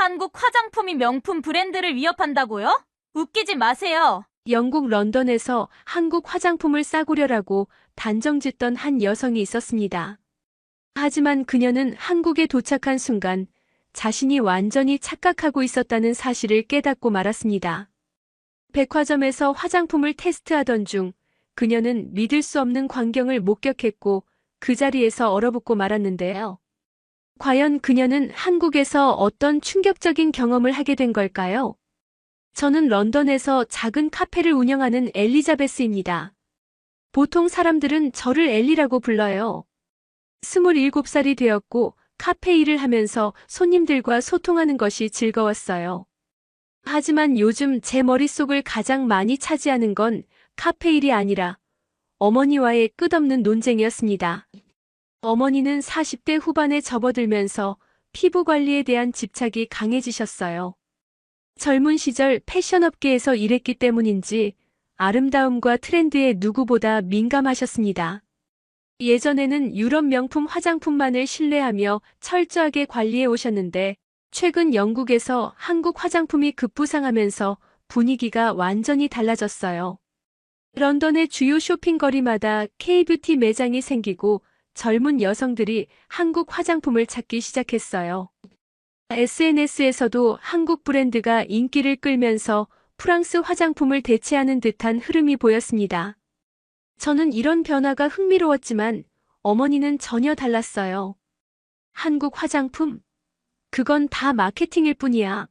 한국 화장품이 명품 브랜드를 위협한다고요? 웃기지 마세요. 영국 런던에서 한국 화장품을 싸구려라고 단정짓던 한 여성이 있었습니다. 하지만 그녀는 한국에 도착한 순간 자신이 완전히 착각하고 있었다는 사실을 깨닫고 말았습니다. 백화점에서 화장품을 테스트하던 중 그녀는 믿을 수 없는 광경을 목격했고 그 자리에서 얼어붙고 말았는데요. 과연 그녀는 한국에서 어떤 충격적인 경험을 하게 된 걸까요? 저는 런던에서 작은 카페를 운영하는 엘리자베스입니다. 보통 사람들은 저를 엘리라고 불러요. 27살이 되었고 카페 일을 하면서 손님들과 소통하는 것이 즐거웠어요. 하지만 요즘 제 머릿속을 가장 많이 차지하는 건 카페 일이 아니라 어머니와의 끝없는 논쟁이었습니다. 어머니는 40대 후반에 접어들면서 피부 관리에 대한 집착이 강해지셨어요. 젊은 시절 패션업계에서 일했기 때문인지 아름다움과 트렌드에 누구보다 민감하셨습니다. 예전에는 유럽 명품 화장품만을 신뢰하며 철저하게 관리해 오셨는데 최근 영국에서 한국 화장품이 급부상하면서 분위기가 완전히 달라졌어요. 런던의 주요 쇼핑거리마다 K-뷰티 매장이 생기고 젊은 여성들이 한국 화장품을 찾기 시작했어요. SNS에서도 한국 브랜드가 인기를 끌면서 프랑스 화장품을 대체하는 듯한 흐름이 보였습니다. 저는 이런 변화가 흥미로웠지만 어머니는 전혀 달랐어요. 한국 화장품? 그건 다 마케팅일 뿐이야.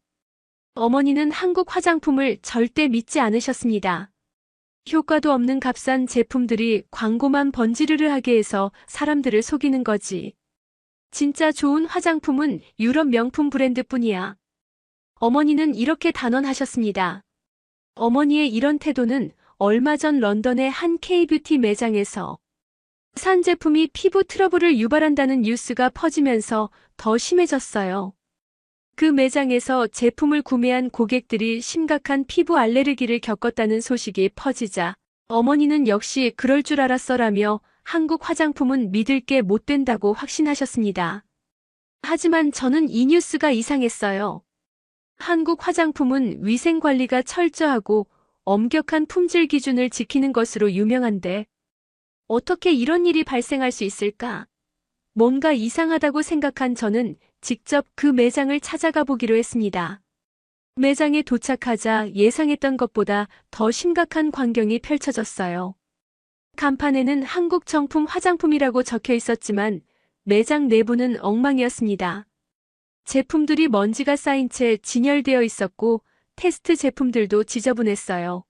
어머니는 한국 화장품을 절대 믿지 않으셨습니다. 효과도 없는 값싼 제품들이 광고만 번지르르하게 해서 사람들을 속이는 거지. 진짜 좋은 화장품은 유럽 명품 브랜드뿐이야. 어머니는 이렇게 단언하셨습니다. 어머니의 이런 태도는 얼마 전 런던의 한 K-뷰티 매장에서 산 제품이 피부 트러블을 유발한다는 뉴스가 퍼지면서 더 심해졌어요. 그 매장에서 제품을 구매한 고객들이 심각한 피부 알레르기를 겪었다는 소식이 퍼지자 어머니는 역시 그럴 줄 알았어라며 한국 화장품은 믿을 게 못 된다고 확신하셨습니다. 하지만 저는 이 뉴스가 이상했어요. 한국 화장품은 위생 관리가 철저하고 엄격한 품질 기준을 지키는 것으로 유명한데 어떻게 이런 일이 발생할 수 있을까? 뭔가 이상하다고 생각한 저는 직접 그 매장을 찾아가 보기로 했습니다. 매장에 도착하자 예상했던 것보다 더 심각한 광경이 펼쳐졌어요. 간판에는 한국 정품 화장품이라고 적혀 있었지만 매장 내부는 엉망이었습니다. 제품들이 먼지가 쌓인 채 진열되어 있었고 테스트 제품들도 지저분했어요.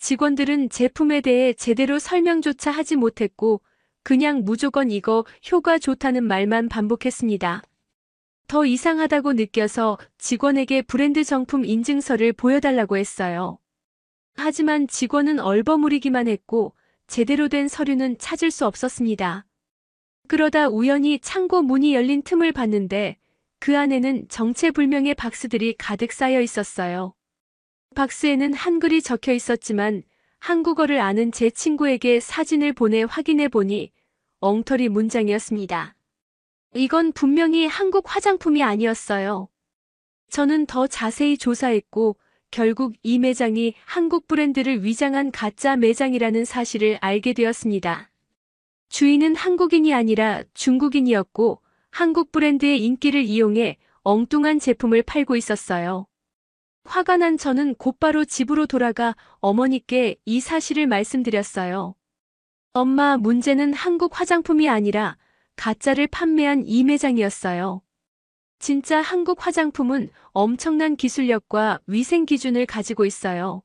직원들은 제품에 대해 제대로 설명조차 하지 못했고 그냥 무조건 이거 효과 좋다는 말만 반복했습니다. 더 이상하다고 느껴서 직원에게 브랜드 정품 인증서를 보여달라고 했어요. 하지만 직원은 얼버무리기만 했고 제대로 된 서류는 찾을 수 없었습니다. 그러다 우연히 창고 문이 열린 틈을 봤는데 그 안에는 정체불명의 박스들이 가득 쌓여 있었어요. 박스에는 한글이 적혀 있었지만 한국어를 아는 제 친구에게 사진을 보내 확인해 보니 엉터리 문장이었습니다. 이건 분명히 한국 화장품이 아니었어요. 저는 더 자세히 조사했고 결국 이 매장이 한국 브랜드를 위장한 가짜 매장이라는 사실을 알게 되었습니다. 주인은 한국인이 아니라 중국인이었고 한국 브랜드의 인기를 이용해 엉뚱한 제품을 팔고 있었어요. 화가 난 저는 곧바로 집으로 돌아가 어머니께 이 사실을 말씀드렸어요. 엄마, 문제는 한국 화장품이 아니라 가짜를 판매한 이 매장이었어요. 진짜 한국 화장품은 엄청난 기술력과 위생 기준을 가지고 있어요.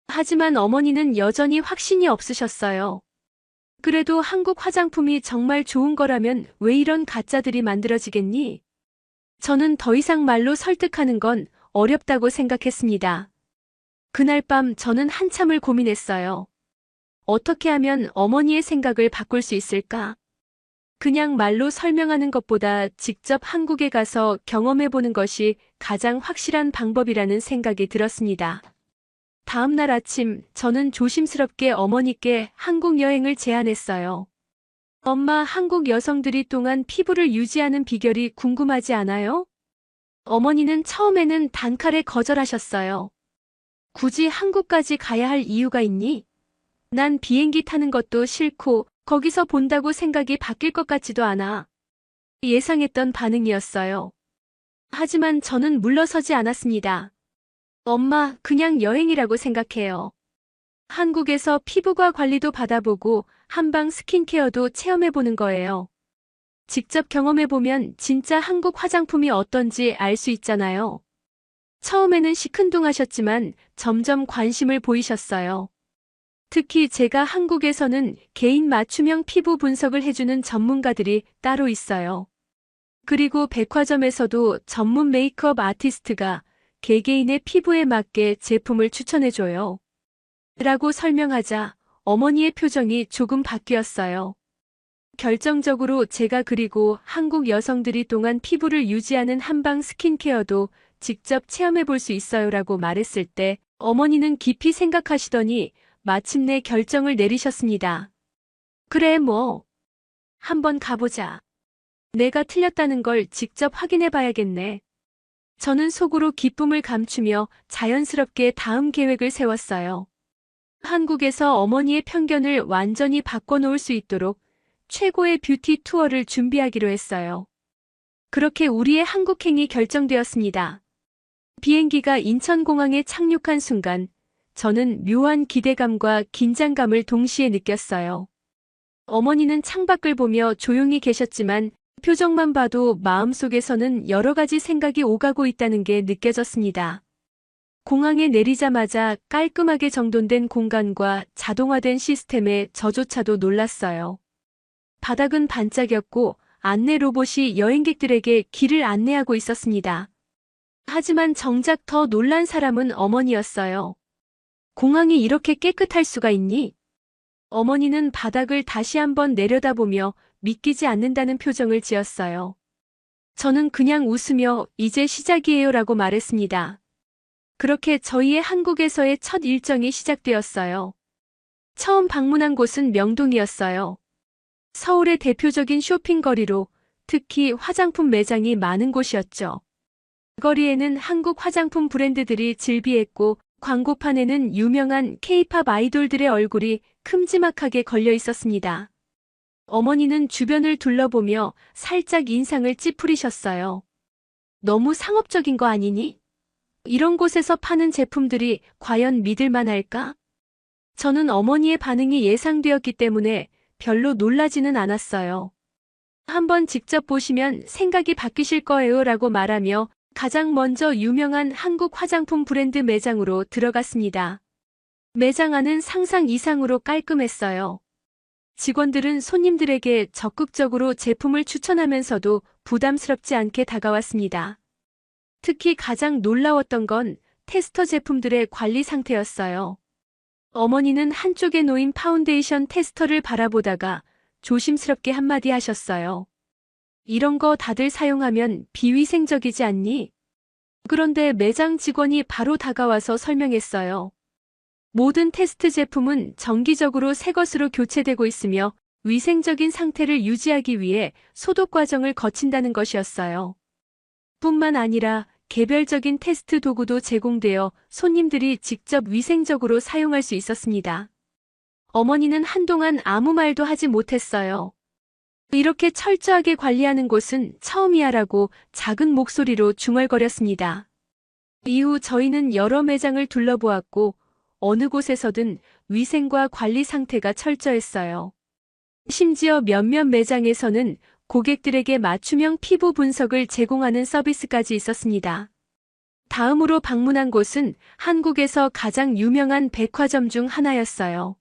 하지만 어머니는 여전히 확신이 없으셨어요. 그래도 한국 화장품이 정말 좋은 거라면 왜 이런 가짜들이 만들어지겠니? 저는 더 이상 말로 설득하는 건 어렵다고 생각했습니다. 그날 밤 저는 한참을 고민했어요. 어떻게 하면 어머니의 생각을 바꿀 수 있을까? 그냥 말로 설명하는 것보다 직접 한국에 가서 경험해보는 것이 가장 확실한 방법이라는 생각이 들었습니다. 다음 날 아침 저는 조심스럽게 어머니께 한국 여행을 제안했어요. 엄마, 한국 여성들이 동안 피부를 유지하는 비결이 궁금하지 않아요? 어머니는 처음에는 단칼에 거절하셨어요. 굳이 한국까지 가야 할 이유가 있니? 난 비행기 타는 것도 싫고 거기서 본다고 생각이 바뀔 것 같지도 않아. 예상했던 반응이었어요. 하지만 저는 물러서지 않았습니다. 엄마, 그냥 여행이라고 생각해요. 한국에서 피부과 관리도 받아보고 한방 스킨케어도 체험해보는 거예요. 직접 경험해보면 진짜 한국 화장품이 어떤지 알 수 있잖아요. 처음에는 시큰둥하셨지만 점점 관심을 보이셨어요. 특히 제가 한국에서는 개인 맞춤형 피부 분석을 해주는 전문가들이 따로 있어요. 그리고 백화점에서도 전문 메이크업 아티스트가 개개인의 피부에 맞게 제품을 추천해줘요. 라고 설명하자 어머니의 표정이 조금 바뀌었어요. 결정적으로 제가 그리고 한국 여성들이 동안 피부를 유지하는 한방 스킨케어도 직접 체험해볼 수 있어요라고 말했을 때 어머니는 깊이 생각하시더니 마침내 결정을 내리셨습니다. 그래 뭐. 한번 가보자. 내가 틀렸다는 걸 직접 확인해봐야겠네. 저는 속으로 기쁨을 감추며 자연스럽게 다음 계획을 세웠어요. 한국에서 어머니의 편견을 완전히 바꿔놓을 수 있도록 최고의 뷰티 투어를 준비하기로 했어요. 그렇게 우리의 한국행이 결정되었습니다. 비행기가 인천공항에 착륙한 순간 저는 묘한 기대감과 긴장감을 동시에 느꼈어요. 어머니는 창밖을 보며 조용히 계셨지만 표정만 봐도 마음속에서는 여러 가지 생각이 오가고 있다는 게 느껴졌습니다. 공항에 내리자마자 깔끔하게 정돈된 공간과 자동화된 시스템에 저조차도 놀랐어요. 바닥은 반짝였고 안내 로봇이 여행객들에게 길을 안내하고 있었습니다. 하지만 정작 더 놀란 사람은 어머니였어요. 공항이 이렇게 깨끗할 수가 있니? 어머니는 바닥을 다시 한번 내려다보며 믿기지 않는다는 표정을 지었어요. 저는 그냥 웃으며 이제 시작이에요라고 말했습니다. 그렇게 저희의 한국에서의 첫 일정이 시작되었어요. 처음 방문한 곳은 명동이었어요. 서울의 대표적인 쇼핑거리로 특히 화장품 매장이 많은 곳이었죠. 거리에는 한국 화장품 브랜드들이 즐비했고 광고판에는 유명한 K-팝 아이돌들의 얼굴이 큼지막하게 걸려 있었습니다. 어머니는 주변을 둘러보며 살짝 인상을 찌푸리셨어요. 너무 상업적인 거 아니니? 이런 곳에서 파는 제품들이 과연 믿을만 할까? 저는 어머니의 반응이 예상되었기 때문에 별로 놀라지는 않았어요. 한번 직접 보시면 생각이 바뀌실 거예요 라고 말하며 가장 먼저 유명한 한국 화장품 브랜드 매장으로 들어갔습니다. 매장 안은 상상 이상으로 깔끔했어요. 직원들은 손님들에게 적극적으로 제품을 추천하면서도 부담스럽지 않게 다가왔습니다. 특히 가장 놀라웠던 건 테스터 제품들의 관리 상태였어요. 어머니는 한쪽에 놓인 파운데이션 테스터를 바라보다가 조심스럽게 한마디 하셨어요. 이런 거 다들 사용하면 비위생적이지 않니? 그런데 매장 직원이 바로 다가와서 설명했어요. 모든 테스트 제품은 정기적으로 새 것으로 교체되고 있으며 위생적인 상태를 유지하기 위해 소독 과정을 거친다는 것이었어요. 뿐만 아니라 개별적인 테스트 도구도 제공되어 손님들이 직접 위생적으로 사용할 수 있었습니다. 어머니는 한동안 아무 말도 하지 못했어요. 이렇게 철저하게 관리하는 곳은 처음이야라고 작은 목소리로 중얼거렸습니다. 이후 저희는 여러 매장을 둘러보았고 어느 곳에서든 위생과 관리 상태가 철저했어요. 심지어 몇몇 매장에서는 고객들에게 맞춤형 피부 분석을 제공하는 서비스까지 있었습니다. 다음으로 방문한 곳은 한국에서 가장 유명한 백화점 중 하나였어요.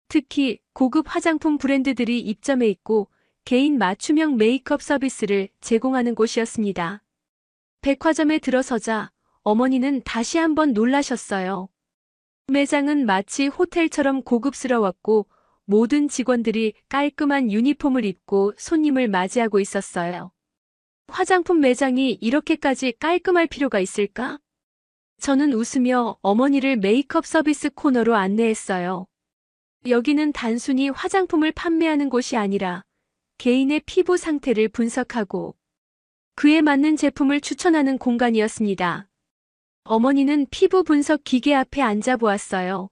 특히 고급 화장품 브랜드들이 입점해 있고 개인 맞춤형 메이크업 서비스를 제공하는 곳이었습니다. 백화점에 들어서자 어머니는 다시 한번 놀라셨어요. 매장은 마치 호텔처럼 고급스러웠고 모든 직원들이 깔끔한 유니폼을 입고 손님을 맞이하고 있었어요. 화장품 매장이 이렇게까지 깔끔할 필요가 있을까? 저는 웃으며 어머니를 메이크업 서비스 코너로 안내했어요. 여기는 단순히 화장품을 판매하는 곳이 아니라 개인의 피부 상태를 분석하고 그에 맞는 제품을 추천하는 공간이었습니다. 어머니는 피부 분석 기계 앞에 앉아 보았어요.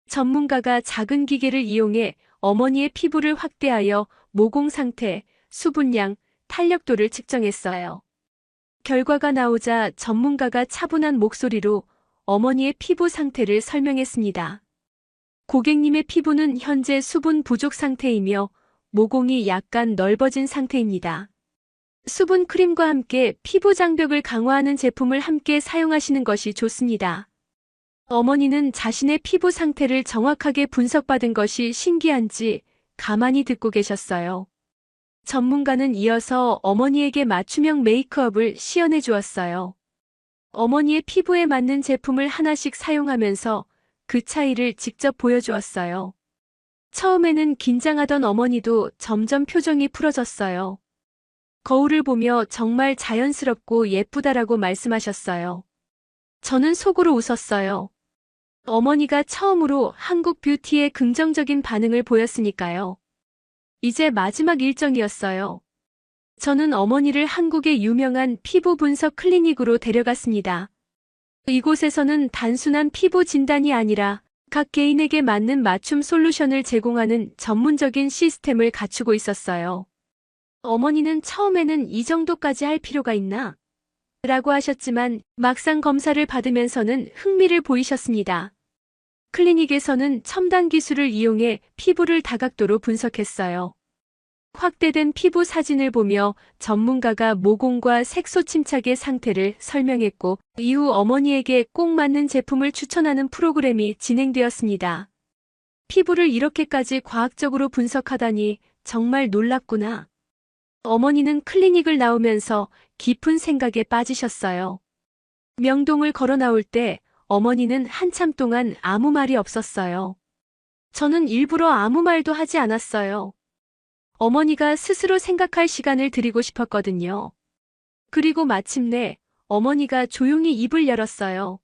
전문가가 작은 기계를 이용해 어머니의 피부를 확대하여 모공 상태, 수분량, 탄력도를 측정했어요. 결과가 나오자 전문가가 차분한 목소리로 어머니의 피부 상태를 설명했습니다. 고객님의 피부는 현재 수분 부족 상태이며 모공이 약간 넓어진 상태입니다. 수분 크림과 함께 피부 장벽을 강화하는 제품을 함께 사용하시는 것이 좋습니다. 어머니는 자신의 피부 상태를 정확하게 분석받은 것이 신기한지 가만히 듣고 계셨어요. 전문가는 이어서 어머니에게 맞춤형 메이크업을 시연해 주었어요. 어머니의 피부에 맞는 제품을 하나씩 사용하면서 그 차이를 직접 보여주었어요. 처음에는 긴장하던 어머니도 점점 표정이 풀어졌어요. 거울을 보며 정말 자연스럽고 예쁘다라고 말씀하셨어요. 저는 속으로 웃었어요. 어머니가 처음으로 한국 뷰티에 긍정적인 반응을 보였으니까요. 이제 마지막 일정이었어요. 저는 어머니를 한국의 유명한 피부 분석 클리닉으로 데려갔습니다. 이곳에서는 단순한 피부 진단이 아니라 각 개인에게 맞는 맞춤 솔루션을 제공하는 전문적인 시스템을 갖추고 있었어요. 어머니는 처음에는 이 정도까지 할 필요가 있나? 라고 하셨지만 막상 검사를 받으면서는 흥미를 보이셨습니다. 클리닉에서는 첨단 기술을 이용해 피부를 다각도로 분석했어요. 확대된 피부 사진을 보며 전문가가 모공과 색소 침착의 상태를 설명했고 이후 어머니에게 꼭 맞는 제품을 추천하는 프로그램이 진행되었습니다. 피부를 이렇게까지 과학적으로 분석하다니 정말 놀랍구나. 어머니는 클리닉을 나오면서 깊은 생각에 빠지셨어요. 명동을 걸어 나올 때 어머니는 한참 동안 아무 말이 없었어요. 저는 일부러 아무 말도 하지 않았어요. 어머니가 스스로 생각할 시간을 드리고 싶었거든요. 그리고 마침내 어머니가 조용히 입을 열었어요.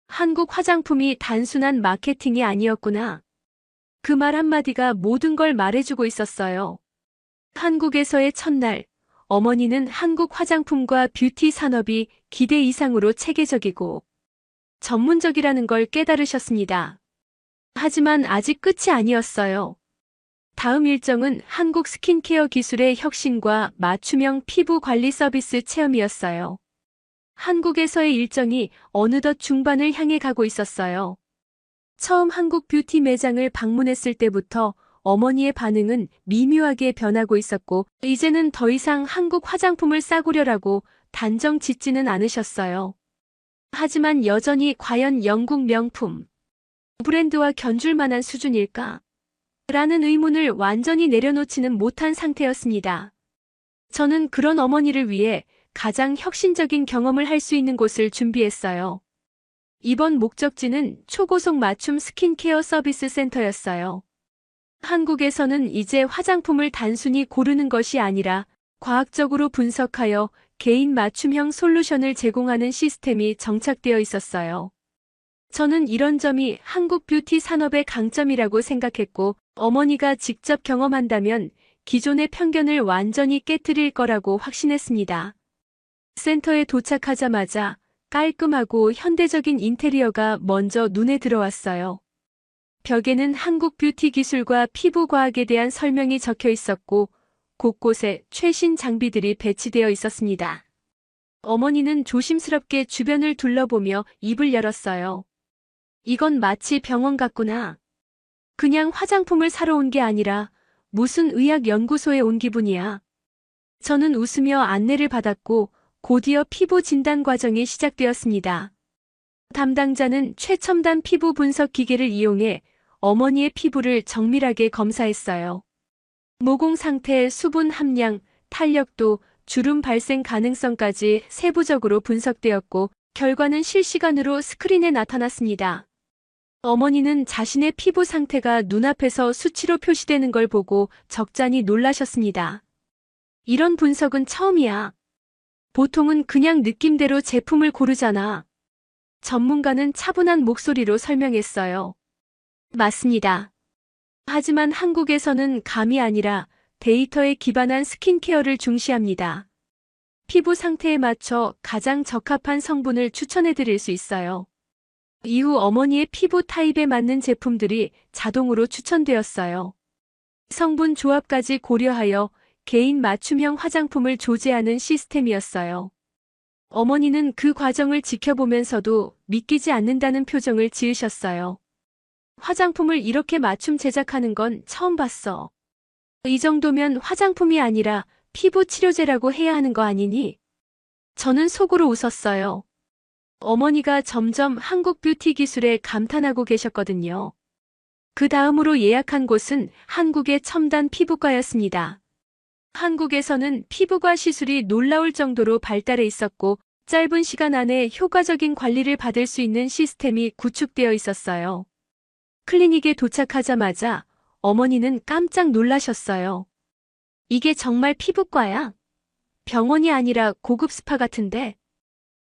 한국 화장품이 단순한 마케팅이 아니었구나. 그 말 한마디가 모든 걸 말해주고 있었어요. 한국에서의 첫날, 어머니는 한국 화장품과 뷰티 산업이 기대 이상으로 체계적이고 전문적이라는 걸 깨달으셨습니다. 하지만 아직 끝이 아니었어요. 다음 일정은 한국 스킨케어 기술의 혁신과 맞춤형 피부 관리 서비스 체험이었어요. 한국에서의 일정이 어느덧 중반을 향해 가고 있었어요. 처음 한국 뷰티 매장을 방문했을 때부터 어머니의 반응은 미묘하게 변하고 있었고 이제는 더 이상 한국 화장품을 싸구려라고 단정 짓지는 않으셨어요. 하지만 여전히 과연 영국 명품 브랜드와 견줄 만한 수준일까? 라는 의문을 완전히 내려놓지는 못한 상태였습니다. 저는 그런 어머니를 위해 가장 혁신적인 경험을 할 수 있는 곳을 준비했어요. 이번 목적지는 초고속 맞춤 스킨케어 서비스 센터였어요. 한국에서는 이제 화장품을 단순히 고르는 것이 아니라 과학적으로 분석하여 개인 맞춤형 솔루션을 제공하는 시스템이 정착되어 있었어요. 저는 이런 점이 한국 뷰티 산업의 강점이라고 생각했고 어머니가 직접 경험한다면 기존의 편견을 완전히 깨트릴 거라고 확신했습니다. 센터에 도착하자마자 깔끔하고 현대적인 인테리어가 먼저 눈에 들어왔어요. 벽에는 한국 뷰티 기술과 피부 과학에 대한 설명이 적혀 있었고 곳곳에 최신 장비들이 배치되어 있었습니다. 어머니는 조심스럽게 주변을 둘러보며 입을 열었어요. 이건 마치 병원 같구나. 그냥 화장품을 사러 온 게 아니라 무슨 의학 연구소에 온 기분이야. 저는 웃으며 안내를 받았고 곧이어 피부 진단 과정이 시작되었습니다. 담당자는 최첨단 피부 분석 기계를 이용해 어머니의 피부를 정밀하게 검사했어요. 모공 상태, 수분 함량, 탄력도, 주름 발생 가능성까지 세부적으로 분석되었고 결과는 실시간으로 스크린에 나타났습니다. 어머니는 자신의 피부 상태가 눈앞에서 수치로 표시되는 걸 보고 적잖이 놀라셨습니다. 이런 분석은 처음이야. 보통은 그냥 느낌대로 제품을 고르잖아. 전문가는 차분한 목소리로 설명했어요. 맞습니다. 하지만 한국에서는 감이 아니라 데이터에 기반한 스킨케어를 중시합니다. 피부 상태에 맞춰 가장 적합한 성분을 추천해 드릴 수 있어요. 이후 어머니의 피부 타입에 맞는 제품들이 자동으로 추천되었어요. 성분 조합까지 고려하여 개인 맞춤형 화장품을 조제하는 시스템이었어요. 어머니는 그 과정을 지켜보면서도 믿기지 않는다는 표정을 지으셨어요. 화장품을 이렇게 맞춤 제작하는 건 처음 봤어. 이 정도면 화장품이 아니라 피부 치료제라고 해야 하는 거 아니니? 저는 속으로 웃었어요. 어머니가 점점 한국 뷰티 기술에 감탄하고 계셨거든요. 그 다음으로 예약한 곳은 한국의 첨단 피부과였습니다. 한국에서는 피부과 시술이 놀라울 정도로 발달해 있었고 짧은 시간 안에 효과적인 관리를 받을 수 있는 시스템이 구축되어 있었어요. 클리닉에 도착하자마자 어머니는 깜짝 놀라셨어요. 이게 정말 피부과야? 병원이 아니라 고급 스파 같은데?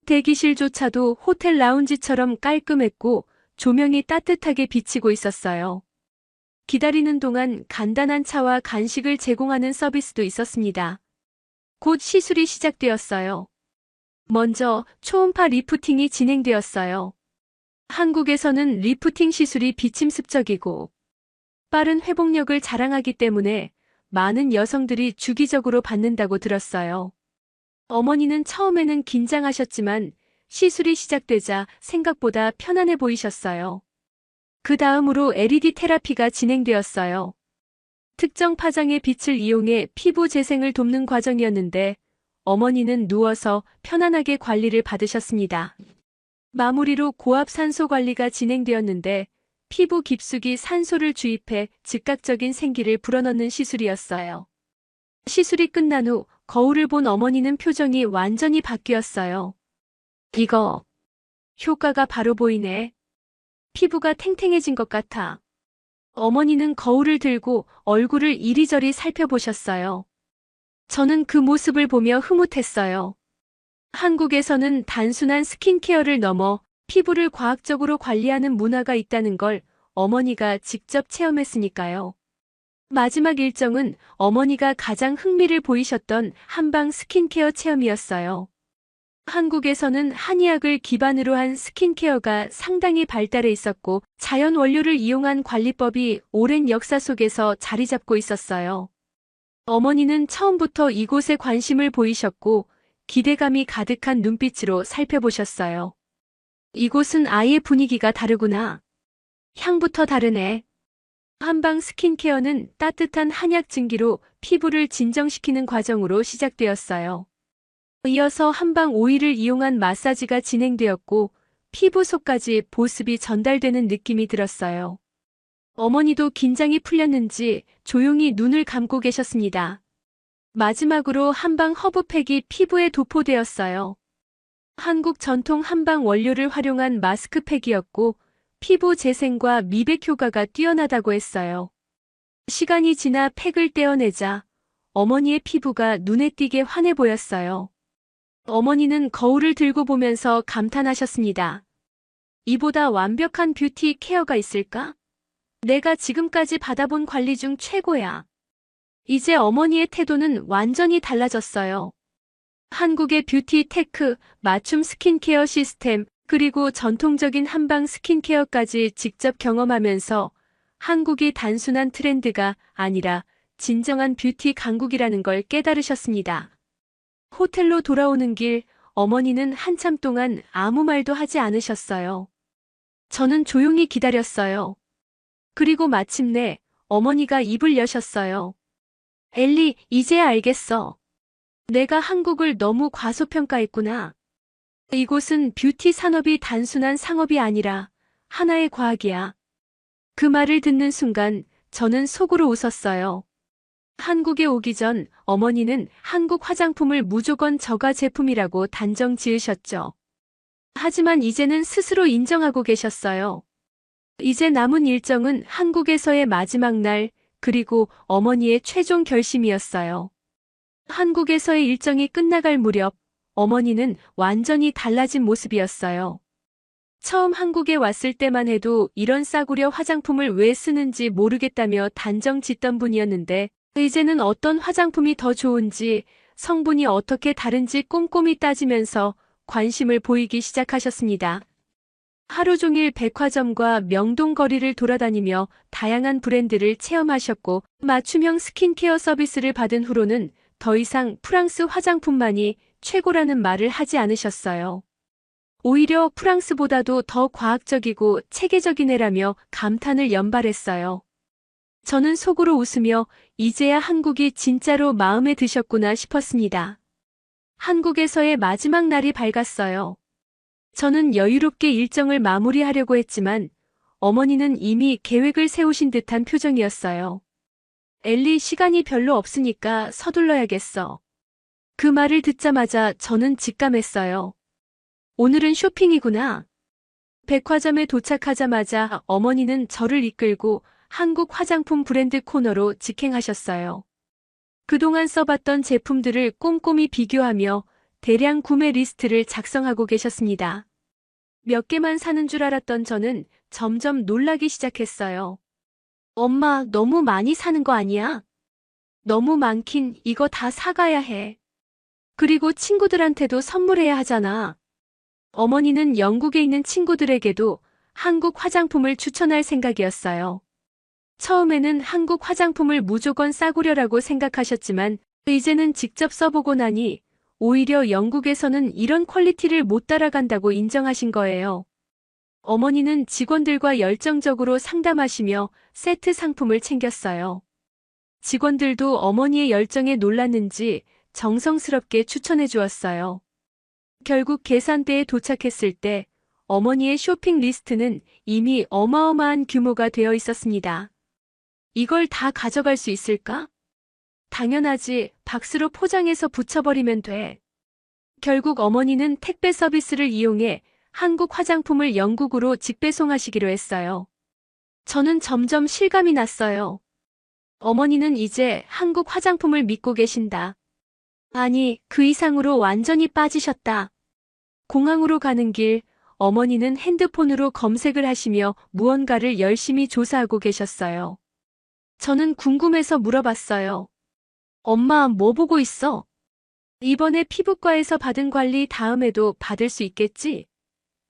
대기실조차도 호텔 라운지처럼 깔끔했고 조명이 따뜻하게 비치고 있었어요. 기다리는 동안 간단한 차와 간식을 제공하는 서비스도 있었습니다. 곧 시술이 시작되었어요. 먼저 초음파 리프팅이 진행되었어요. 한국에서는 리프팅 시술이 비침습적이고 빠른 회복력을 자랑하기 때문에 많은 여성들이 주기적으로 받는다고 들었어요. 어머니는 처음에는 긴장하셨지만 시술이 시작되자 생각보다 편안해 보이셨어요. 그 다음으로 LED 테라피가 진행되었어요. 특정 파장의 빛을 이용해 피부 재생을 돕는 과정이었는데 어머니는 누워서 편안하게 관리를 받으셨습니다. 마무리로 고압 산소 관리가 진행되었는데 피부 깊숙이 산소를 주입해 즉각적인 생기를 불어넣는 시술이었어요. 시술이 끝난 후 거울을 본 어머니는 표정이 완전히 바뀌었어요. 이거 효과가 바로 보이네. 피부가 탱탱해진 것 같아. 어머니는 거울을 들고 얼굴을 이리저리 살펴보셨어요. 저는 그 모습을 보며 흐뭇했어요. 한국에서는 단순한 스킨케어를 넘어 피부를 과학적으로 관리하는 문화가 있다는 걸 어머니가 직접 체험했으니까요. 마지막 일정은 어머니가 가장 흥미를 보이셨던 한방 스킨케어 체험이었어요. 한국에서는 한의학을 기반으로 한 스킨케어가 상당히 발달해 있었고 자연 원료를 이용한 관리법이 오랜 역사 속에서 자리 잡고 있었어요. 어머니는 처음부터 이곳에 관심을 보이셨고 기대감이 가득한 눈빛으로 살펴보셨어요. 이곳은 아예 분위기가 다르구나. 향부터 다르네. 한방 스킨케어는 따뜻한 한약 증기로 피부를 진정시키는 과정으로 시작되었어요. 이어서 한방 오일을 이용한 마사지가 진행되었고 피부 속까지 보습이 전달되는 느낌이 들었어요. 어머니도 긴장이 풀렸는지 조용히 눈을 감고 계셨습니다. 마지막으로 한방 허브팩이 피부에 도포되었어요. 한국 전통 한방 원료를 활용한 마스크팩이었고 피부 재생과 미백 효과가 뛰어나다고 했어요. 시간이 지나 팩을 떼어내자 어머니의 피부가 눈에 띄게 환해 보였어요. 어머니는 거울을 들고 보면서 감탄하셨습니다. 이보다 완벽한 뷰티 케어가 있을까? 내가 지금까지 받아본 관리 중 최고야. 이제 어머니의 태도는 완전히 달라졌어요. 한국의 뷰티 테크, 맞춤 스킨케어 시스템, 그리고 전통적인 한방 스킨케어까지 직접 경험하면서 한국이 단순한 트렌드가 아니라 진정한 뷰티 강국이라는 걸 깨달으셨습니다. 호텔로 돌아오는 길, 어머니는 한참 동안 아무 말도 하지 않으셨어요. 저는 조용히 기다렸어요. 그리고 마침내 어머니가 입을 여셨어요. 엘리, 이제야 알겠어. 내가 한국을 너무 과소평가했구나. 이곳은 뷰티 산업이 단순한 상업이 아니라 하나의 과학이야. 그 말을 듣는 순간 저는 속으로 웃었어요. 한국에 오기 전 어머니는 한국 화장품을 무조건 저가 제품이라고 단정 지으셨죠. 하지만 이제는 스스로 인정하고 계셨어요. 이제 남은 일정은 한국에서의 마지막 날, 그리고 어머니의 최종 결심이었어요. 한국에서의 일정이 끝나갈 무렵, 어머니는 완전히 달라진 모습이었어요. 처음 한국에 왔을 때만 해도 이런 싸구려 화장품을 왜 쓰는지 모르겠다며 단정 짓던 분이었는데, 이제는 어떤 화장품이 더 좋은지, 성분이 어떻게 다른지 꼼꼼히 따지면서 관심을 보이기 시작하셨습니다. 하루 종일 백화점과 명동 거리를 돌아다니며 다양한 브랜드를 체험하셨고 맞춤형 스킨케어 서비스를 받은 후로는 더 이상 프랑스 화장품만이 최고라는 말을 하지 않으셨어요. 오히려 프랑스보다도 더 과학적이고 체계적인 애라며 감탄을 연발했어요. 저는 속으로 웃으며 이제야 한국이 진짜로 마음에 드셨구나 싶었습니다. 한국에서의 마지막 날이 밝았어요. 저는 여유롭게 일정을 마무리하려고 했지만 어머니는 이미 계획을 세우신 듯한 표정이었어요. 엘리, 시간이 별로 없으니까 서둘러야겠어. 그 말을 듣자마자 저는 직감했어요. 오늘은 쇼핑이구나. 백화점에 도착하자마자 어머니는 저를 이끌고 한국 화장품 브랜드 코너로 직행하셨어요. 그동안 써봤던 제품들을 꼼꼼히 비교하며 대량 구매 리스트를 작성하고 계셨습니다. 몇 개만 사는 줄 알았던 저는 점점 놀라기 시작했어요. 엄마, 너무 많이 사는 거 아니야? 너무 많긴 이거 다 사가야 해. 그리고 친구들한테도 선물해야 하잖아. 어머니는 영국에 있는 친구들에게도 한국 화장품을 추천할 생각이었어요. 처음에는 한국 화장품을 무조건 싸구려라고 생각하셨지만 이제는 직접 써보고 나니 오히려 영국에서는 이런 퀄리티를 못 따라간다고 인정하신 거예요. 어머니는 직원들과 열정적으로 상담하시며 세트 상품을 챙겼어요. 직원들도 어머니의 열정에 놀랐는지 정성스럽게 추천해 주었어요. 결국 계산대에 도착했을 때 어머니의 쇼핑 리스트는 이미 어마어마한 규모가 되어 있었습니다. 이걸 다 가져갈 수 있을까? 당연하지. 박스로 포장해서 붙여버리면 돼. 결국 어머니는 택배 서비스를 이용해 한국 화장품을 영국으로 직배송하시기로 했어요. 저는 점점 실감이 났어요. 어머니는 이제 한국 화장품을 믿고 계신다. 아니, 그 이상으로 완전히 빠지셨다. 공항으로 가는 길, 어머니는 핸드폰으로 검색을 하시며 무언가를 열심히 조사하고 계셨어요. 저는 궁금해서 물어봤어요. 엄마, 뭐 보고 있어? 이번에 피부과에서 받은 관리 다음에도 받을 수 있겠지?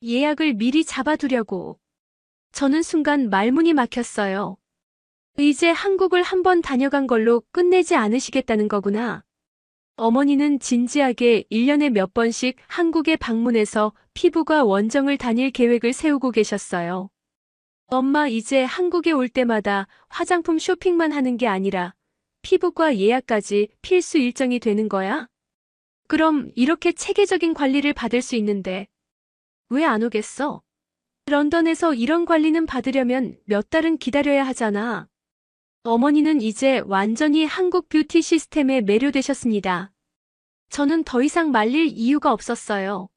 예약을 미리 잡아두려고. 저는 순간 말문이 막혔어요. 이제 한국을 한번 다녀간 걸로 끝내지 않으시겠다는 거구나. 어머니는 진지하게 1년에 몇 번씩 한국에 방문해서 피부과 원정을 다닐 계획을 세우고 계셨어요. 엄마, 이제 한국에 올 때마다 화장품 쇼핑만 하는 게 아니라 피부과 예약까지 필수 일정이 되는 거야? 그럼 이렇게 체계적인 관리를 받을 수 있는데 왜 안 오겠어? 런던에서 이런 관리는 받으려면 몇 달은 기다려야 하잖아. 어머니는 이제 완전히 한국 뷰티 시스템에 매료되셨습니다. 저는 더 이상 말릴 이유가 없었어요.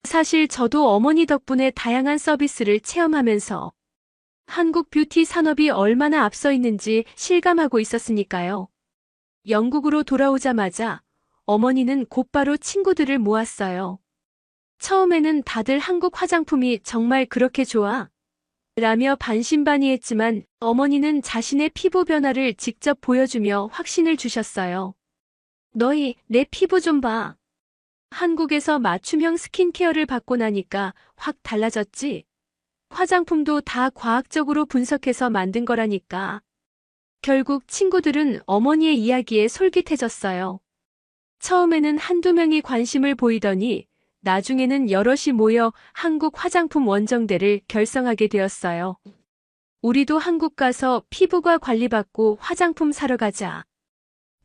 사실 저도 어머니 덕분에 다양한 서비스를 체험하면서 한국 뷰티 산업이 얼마나 앞서 있는지 실감하고 있었으니까요. 영국으로 돌아오자마자 어머니는 곧바로 친구들을 모았어요. 처음에는 다들 한국 화장품이 정말 그렇게 좋아? 라며 반신반의했지만 어머니는 자신의 피부 변화를 직접 보여주며 확신을 주셨어요. 너희, 내 피부 좀 봐. 한국에서 맞춤형 스킨케어를 받고 나니까 확 달라졌지? 화장품도 다 과학적으로 분석해서 만든 거라니까. 결국 친구들은 어머니의 이야기에 솔깃해졌어요. 처음에는 한두 명이 관심을 보이더니 나중에는 여럿이 모여 한국 화장품 원정대를 결성하게 되었어요. 우리도 한국 가서 피부과 관리받고 화장품 사러 가자.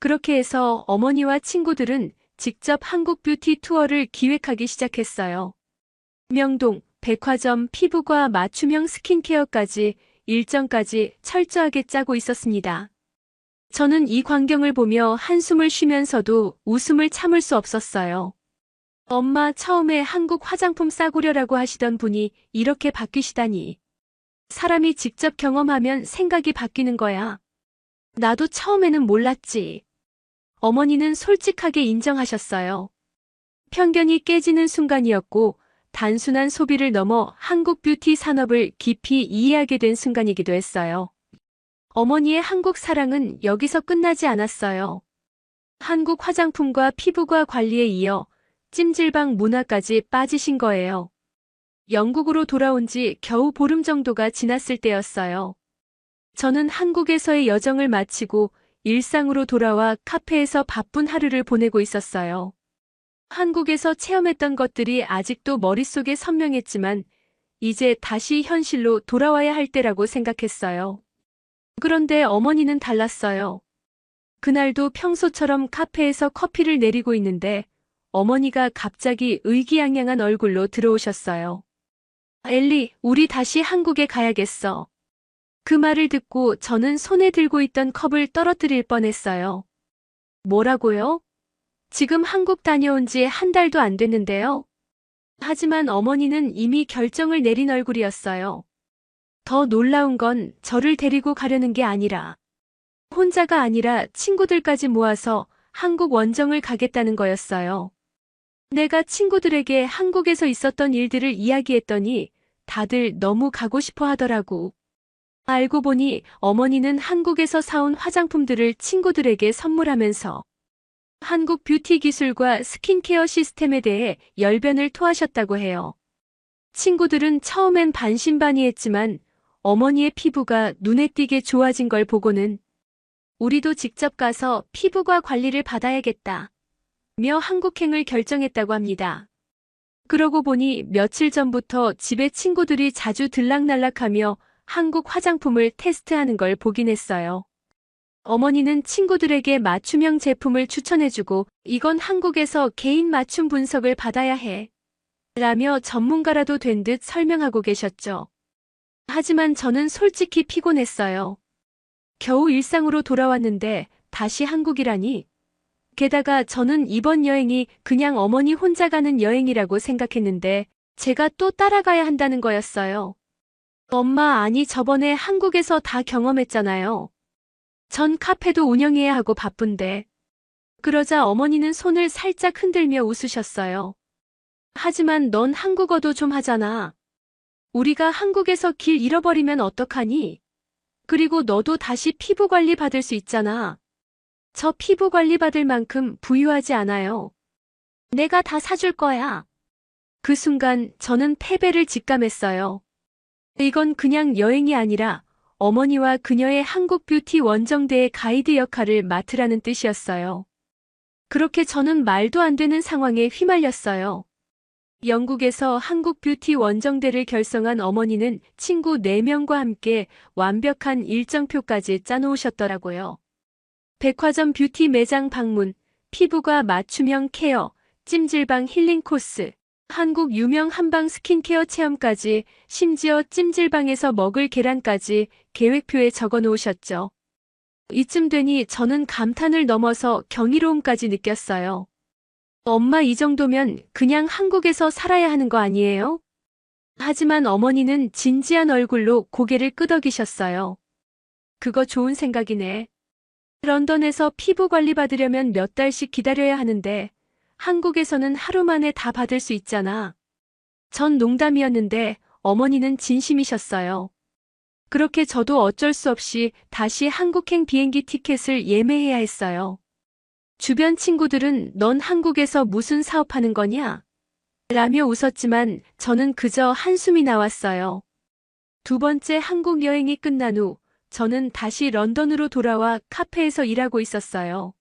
그렇게 해서 어머니와 친구들은 직접 한국 뷰티 투어를 기획하기 시작했어요. 명동, 백화점, 피부과 맞춤형 스킨케어까지 일정까지 철저하게 짜고 있었습니다. 저는 이 광경을 보며 한숨을 쉬면서도 웃음을 참을 수 없었어요. 엄마, 처음에 한국 화장품 싸구려라고 하시던 분이 이렇게 바뀌시다니. 사람이 직접 경험하면 생각이 바뀌는 거야. 나도 처음에는 몰랐지. 어머니는 솔직하게 인정하셨어요. 편견이 깨지는 순간이었고 단순한 소비를 넘어 한국 뷰티 산업을 깊이 이해하게 된 순간이기도 했어요. 어머니의 한국 사랑은 여기서 끝나지 않았어요. 한국 화장품과 피부과 관리에 이어 찜질방 문화까지 빠지신 거예요. 영국으로 돌아온 지 겨우 보름 정도가 지났을 때였어요. 저는 한국에서의 여정을 마치고 일상으로 돌아와 카페에서 바쁜 하루를 보내고 있었어요. 한국에서 체험했던 것들이 아직도 머릿속에 선명했지만 이제 다시 현실로 돌아와야 할 때라고 생각했어요. 그런데 어머니는 달랐어요. 그날도 평소처럼 카페에서 커피를 내리고 있는데 어머니가 갑자기 의기양양한 얼굴로 들어오셨어요. 엘리, 우리 다시 한국에 가야겠어. 그 말을 듣고 저는 손에 들고 있던 컵을 떨어뜨릴 뻔했어요. 뭐라고요? 지금 한국 다녀온 지 한 달도 안 됐는데요. 하지만 어머니는 이미 결정을 내린 얼굴이었어요. 더 놀라운 건 저를 데리고 가려는 게 아니라 혼자가 아니라 친구들까지 모아서 한국 원정을 가겠다는 거였어요. 내가 친구들에게 한국에서 있었던 일들을 이야기했더니 다들 너무 가고 싶어 하더라고. 알고 보니 어머니는 한국에서 사온 화장품들을 친구들에게 선물하면서 한국 뷰티 기술과 스킨케어 시스템에 대해 열변을 토하셨다고 해요. 친구들은 처음엔 반신반의했지만 어머니의 피부가 눈에 띄게 좋아진 걸 보고는 우리도 직접 가서 피부과 관리를 받아야겠다 며 한국행을 결정했다고 합니다. 그러고 보니 며칠 전부터 집에 친구들이 자주 들락날락하며 한국 화장품을 테스트하는 걸 보긴 했어요. 어머니는 친구들에게 맞춤형 제품을 추천해주고 이건 한국에서 개인 맞춤 분석을 받아야 해 라며 전문가라도 된 듯 설명하고 계셨죠. 하지만 저는 솔직히 피곤했어요. 겨우 일상으로 돌아왔는데 다시 한국이라니. 게다가 저는 이번 여행이 그냥 어머니 혼자 가는 여행이라고 생각했는데 제가 또 따라가야 한다는 거였어요. 엄마, 아니 저번에 한국에서 다 경험했잖아요. 전 카페도 운영해야 하고 바쁜데. 그러자 어머니는 손을 살짝 흔들며 웃으셨어요. 하지만 넌 한국어도 좀 하잖아. 우리가 한국에서 길 잃어버리면 어떡하니? 그리고 너도 다시 피부 관리 받을 수 있잖아. 저 피부 관리 받을 만큼 부유하지 않아요. 내가 다 사줄 거야. 그 순간 저는 패배를 직감했어요. 이건 그냥 여행이 아니라 어머니와 그녀의 한국 뷰티 원정대의 가이드 역할을 맡으라는 뜻이었어요. 그렇게 저는 말도 안 되는 상황에 휘말렸어요. 영국에서 한국 뷰티 원정대를 결성한 어머니는 친구 4명과 함께 완벽한 일정표까지 짜놓으셨더라고요. 백화점 뷰티 매장 방문, 피부과 맞춤형 케어, 찜질방 힐링 코스, 한국 유명 한방 스킨케어 체험까지, 심지어 찜질방에서 먹을 계란까지 계획표에 적어 놓으셨죠. 이쯤 되니 저는 감탄을 넘어서 경이로움까지 느꼈어요. 엄마, 이 정도면 그냥 한국에서 살아야 하는 거 아니에요? 하지만 어머니는 진지한 얼굴로 고개를 끄덕이셨어요. 그거 좋은 생각이네. 런던에서 피부 관리 받으려면 몇 달씩 기다려야 하는데 한국에서는 하루 만에 다 받을 수 있잖아. 전 농담이었는데 어머니는 진심이셨어요. 그렇게 저도 어쩔 수 없이 다시 한국행 비행기 티켓을 예매해야 했어요. 주변 친구들은 넌 한국에서 무슨 사업하는 거냐? 라며 웃었지만 저는 그저 한숨이 나왔어요. 2번째 한국 여행이 끝난 후 저는 다시 런던으로 돌아와 카페에서 일하고 있었어요.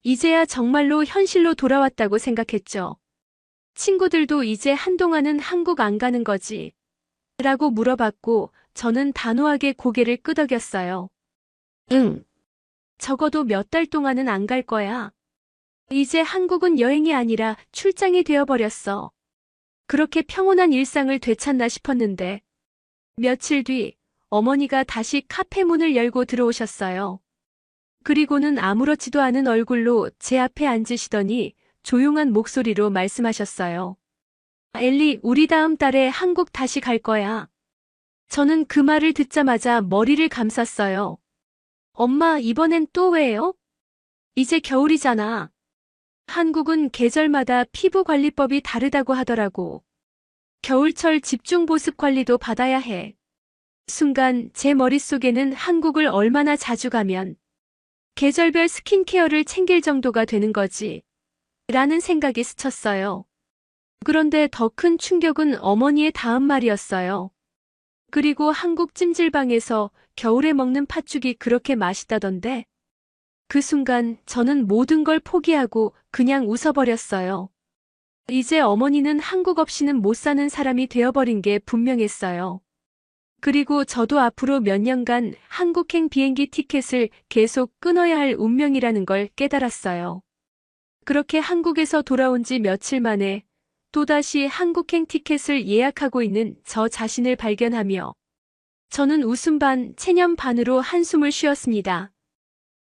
이제야 정말로 현실로 돌아왔다고 생각했죠. 친구들도 이제 한동안은 한국 안 가는 거지? 라고 물어봤고 저는 단호하게 고개를 끄덕였어요. 응. 적어도 몇 달 동안은 안 갈 거야. 이제 한국은 여행이 아니라 출장이 되어버렸어. 그렇게 평온한 일상을 되찾나 싶었는데 며칠 뒤 어머니가 다시 카페 문을 열고 들어오셨어요. 그리고는 아무렇지도 않은 얼굴로 제 앞에 앉으시더니 조용한 목소리로 말씀하셨어요. 엘리, 우리 다음 달에 한국 다시 갈 거야. 저는 그 말을 듣자마자 머리를 감쌌어요. 엄마, 이번엔 또 왜요? 이제 겨울이잖아. 한국은 계절마다 피부 관리법이 다르다고 하더라고. 겨울철 집중 보습 관리도 받아야 해. 순간 제 머릿속에는 한국을 얼마나 자주 가면 계절별 스킨케어를 챙길 정도가 되는 거지. 라는 생각이 스쳤어요. 그런데 더 큰 충격은 어머니의 다음 말이었어요. 그리고 한국 찜질방에서 겨울에 먹는 팥죽이 그렇게 맛있다던데. 그 순간 저는 모든 걸 포기하고 그냥 웃어버렸어요. 이제 어머니는 한국 없이는 못 사는 사람이 되어버린 게 분명했어요. 그리고 저도 앞으로 몇 년간 한국행 비행기 티켓을 계속 끊어야 할 운명이라는 걸 깨달았어요. 그렇게 한국에서 돌아온 지 며칠 만에 또다시 한국행 티켓을 예약하고 있는 저 자신을 발견하며 저는 웃음 반 체념 반으로 한숨을 쉬었습니다.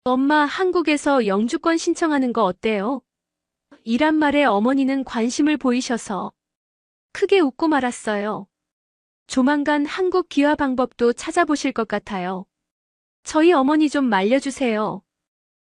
엄마, 한국에서 영주권 신청하는 거 어때요? 이란 말에 어머니는 관심을 보이셔서 크게 웃고 말았어요. 조만간 한국 귀화 방법도 찾아보실 것 같아요. 저희 어머니 좀 말려주세요.